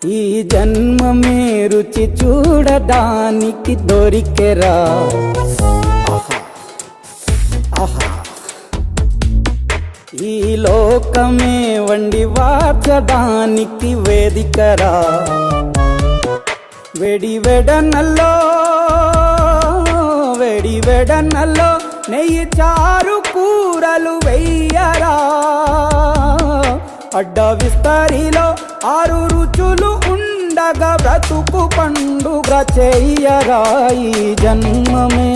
ఈ జన్మమే రుచి చూడడానికి దొరికెరా. ఆహా ఆహా. ఈ లోకమే వండి వార్చడానికి వేదికరా. వెడి వెడనల్లో నెయ్యి చారు కూరలు వెయ్యరా. అడ్డ విస్తరిలో 6 రుచులు ఉండగా బ్రతుకు పండుగ చెయ్యరా. ఈ జన్మమే